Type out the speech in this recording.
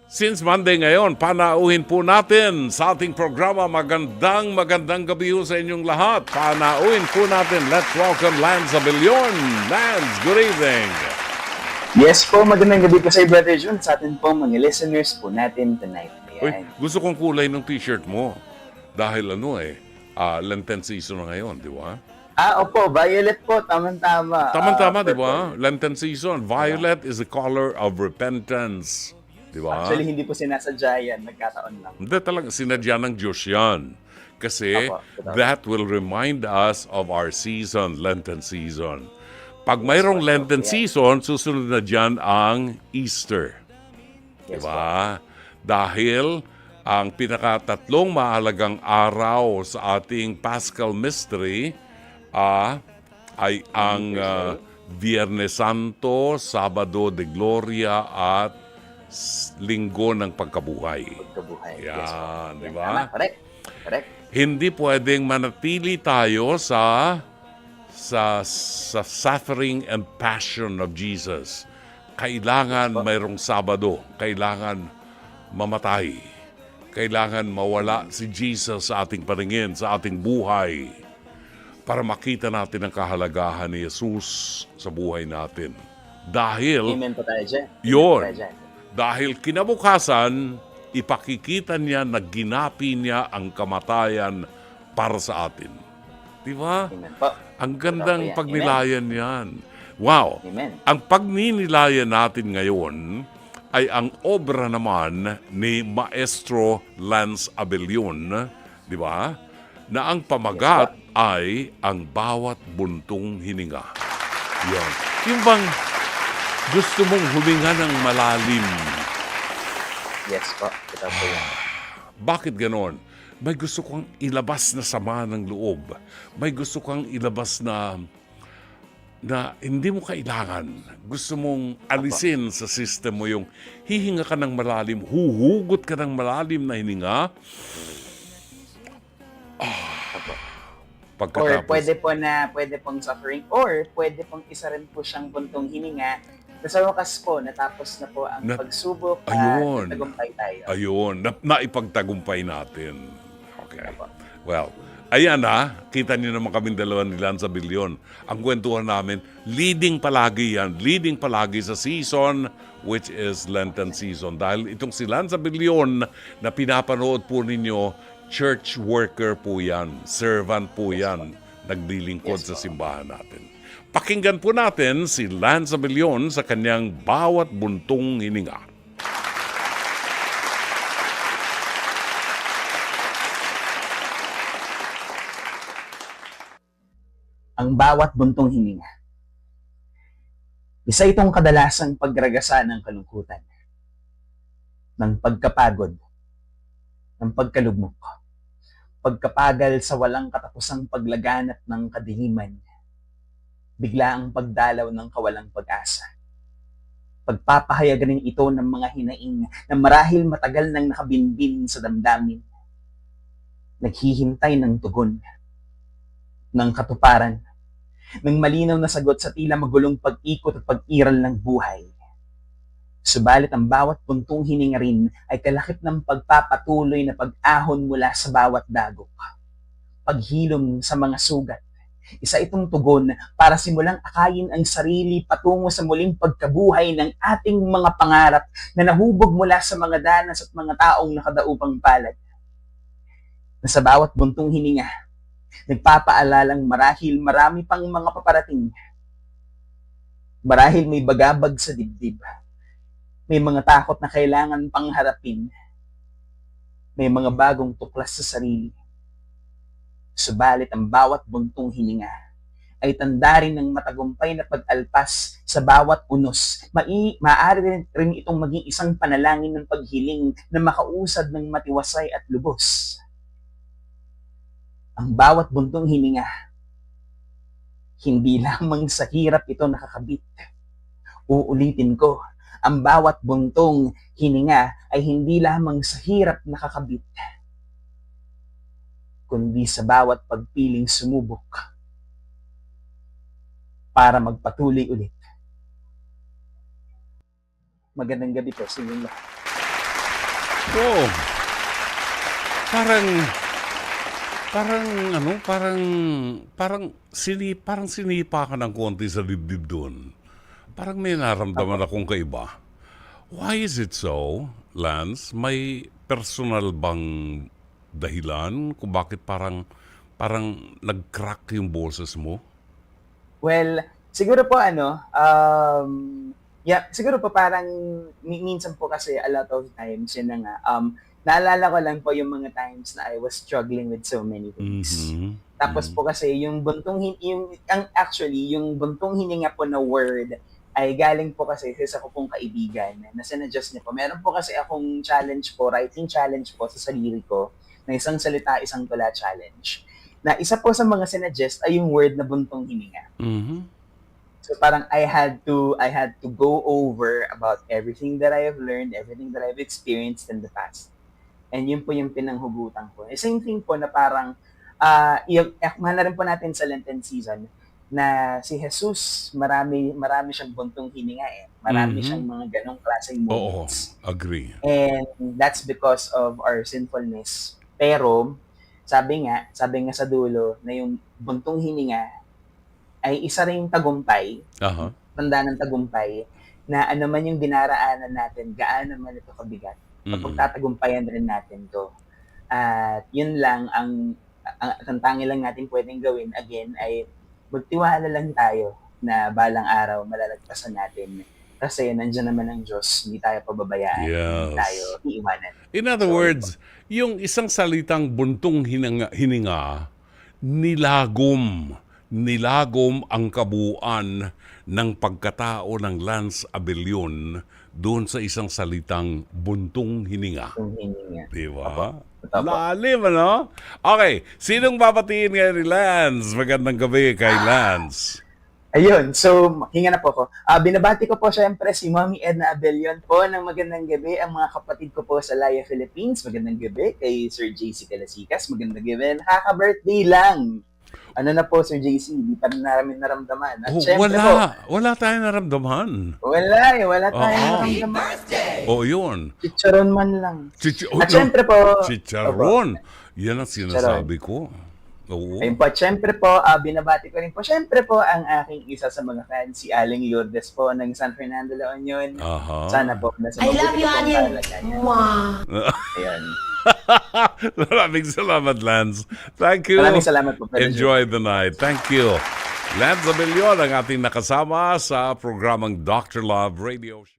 Since Monday ngayon, panauhin po natin sa ating programa. Magandang gabi ho sa inyong lahat. Panauhin po natin. Let's welcome Lance Abellion. Lance, good evening. Yes po, magandang gabi po sa Brother Jun, sa atin po mga listeners po natin tonight. Uy, gusto kong kulay ng t-shirt mo. Dahil Lenten season na ngayon, di ba? Opo, violet po, tama-tama. Tama-tama, di ba? Lenten season. Violet is the color of repentance. Di ba? Actually, hindi po sinasadya yan, nagkataon lang. Hindi talaga, sinadya ng Diyos yan. Kasi Opo, that will remind us of our season, Lenten season. Pag mayroong Lenten season, susunod na dyan ang Easter. Yes, Diba? Dahil ang pinakatatlong mahalagang araw sa ating Paschal Mystery ay ang Viernes Santo, Sabado de Gloria at Linggo ng Pagkabuhay. Pagkabuhay. Yan, di ba? Tama, correct. Hindi pwedeng manatili tayo sa suffering and passion of Jesus. Kailangan mayroong Sabado. Kailangan mamatay. Kailangan mawala si Jesus sa ating paningin, sa ating buhay, para makita natin ang kahalagahan ni Jesus sa buhay natin. Dahil, Amen po tayo dyan. yun, dahil kinabukasan, ipakikita niya na ginapi niya ang kamatayan para sa atin. Di ba? Amen po. Ang gandang Amen. pagnilayan yan. Wow! Amen. Ang pagninilayan natin ngayon ay ang obra naman ni Maestro Lance Abellion, di ba? Na ang pamagat ay ang bawat buntong hininga. Yan. Yung bang gusto mong huminga ng malalim? Yes po, ito po yan. Bakit ganon? May gusto kang ilabas na sama ng loob. May gusto kang ilabas na hindi mo kailangan. Gusto mong alisin sa system mo yung hihinga ka ng malalim, huhugot ka ng malalim na hininga. Or pwede pong suffering, or pwede pong isa rin po siyang buntong hininga. Sa wakas po, natapos na po ang pagsubok at nagtagumpay tayo. Ayun, naipagtagumpay natin. Okay. Well, ayan kita niyo naman kaming dalawa ni Lance Abellion. Ang kwentuhan namin, leading palagi sa season, which is Lenten season. Dahil itong si Lance Abellion na pinapanood po ninyo, church worker po yan, servant po yan, naglilingkod sa simbahan natin. Pakinggan po natin si Lance Abellion sa kanyang bawat buntong hininga. Ang bawat buntong hininga. Isa itong kadalasang pagragasa ng kalungkutan, ng pagkapagod, ng pagkalugmok, pagkapagal sa walang katapusang paglaganap ng kadiliman, biglaang pagdalaw ng kawalang pag-asa. Pagpapahayag rin ito ng mga hinaing na marahil matagal nang nakabinbin sa damdamin, naghihintay ng tugon, ng katuparan, ng malinaw na sagot sa tila magulong pag-ikot at pag-iral ng buhay. Subalit ang bawat puntong hininga rin ay kalakip ng pagpapatuloy na pag-ahon mula sa bawat dagok, paghilom sa mga sugat. Isa itong tugon para simulang akayin ang sarili patungo sa muling pagkabuhay ng ating mga pangarap na nahubog mula sa mga danas at mga taong nakadaupang palad. Na sa bawat buntong hininga, nagpapaalalang marahil marami pang mga paparating. Marahil may bagabag sa dibdib. May mga takot na kailangan pang harapin. May mga bagong tuklas sa sarili. Subalit ang bawat buntong hininga ay tanda rin ng matagumpay na pag-alpas sa bawat unos. Maaari rin itong maging isang panalangin ng paghiling na makausad ng matiwasay at lubos. Ang bawat buntong hininga, hindi lamang sa hirap ito nakakabit. Uulitin ko, ang bawat buntong hininga ay hindi lamang sa hirap nakakabit, kundi sa bawat pagpiling sumubok para magpatuloy ulit. Magandang gabi po sa inyong lahat. Oo. Parang, parang sinipa ka ng konti sa dibdib doon. Parang may naramdaman akong kaiba. Why is it so, Lance? May personal bang dahilan kung bakit parang nag-crack yung boses mo? Well, siguro po siguro po parang minsan po kasi a lot of times, yun na nga, naalala ko lang po yung mga times na I was struggling with so many things. Mhm. Tapos po kasi yung yung buntong hininga po na word ay galing po kasi sa isa ko pong kaibigan na sinadjust niya po. Meron po kasi akong challenge po, writing challenge po sa sarili ko na isang salita, isang tula challenge. Na isa po sa mga sinadjust ay yung word na buntong hininga. Mhm. So parang I had to go over about everything that I have learned, everything that I've experienced in the past. And yun po yung pinanghugutan ko. Same thing po na parang mahal na rin po natin sa Lenten season na si Jesus, marami siyang buntong hininga eh. Marami siyang Mhm. mga ganong klaseng Oo, moments. agree. And that's because of our sinfulness. Pero sabi nga sa dulo na yung buntong hininga ay isa ring tagumpay, Aha. tanda ng tagumpay, na ano man yung dinaraanan natin, gaano man ito kabigat, Mhm. pagtatagumpayan rin natin to. At yun lang ang tanging lang natin pwedeng gawin again ay magtiwala lang tayo na balang araw malalagpasan natin. Kasi nandiyan naman ang Diyos, hindi tayo pababayaan, hindi tayo Yes. iiwanan. In other So, yun po. words, yung isang salitang buntong hininga, nilagom ang kabuuan ng pagkatao ng Lance Abellon doon sa isang salitang buntong hininga. Yung hininga. Di Opo. ba? Opo. Lalim, ano? Okay, sinong babatiin ngayon ni Lance? Magandang gabi kay Lance. Ayun, so hinga na po ako. Binabati ko po syempre si Mommy Edna Abellon po ng magandang gabi. Ang mga kapatid ko po sa Laya Philippines, magandang gabi. Kay Sir JC Calasikas, magandang gabi. Nakaka-birthday lang. Ano na po, Sir JC, di pa namin naramdaman. At Oh, syempre po, wala tayong naramdaman. wala tayong Oo. naramdaman. Oh, yun. Chicharon man lang. Oh, At syempre po, Chicharon. Yan ang sinasabi ko. Oo. ayun po, at syempre po, binabati ko rin po, syempre po, ang aking isa sa mga fans, si Aling Lourdes po ng San Fernando, La Union. Aha. Sana po, nasa I love mabuti you, pong Aling. kalagayan niya. Wow. Ayun. Maraming salamat, Lance. Thank you. Maraming salamat po. Brother Enjoy the night. Thank you. Lance Abellon ang ating nakasama sa programang Dr. Love Radio Show.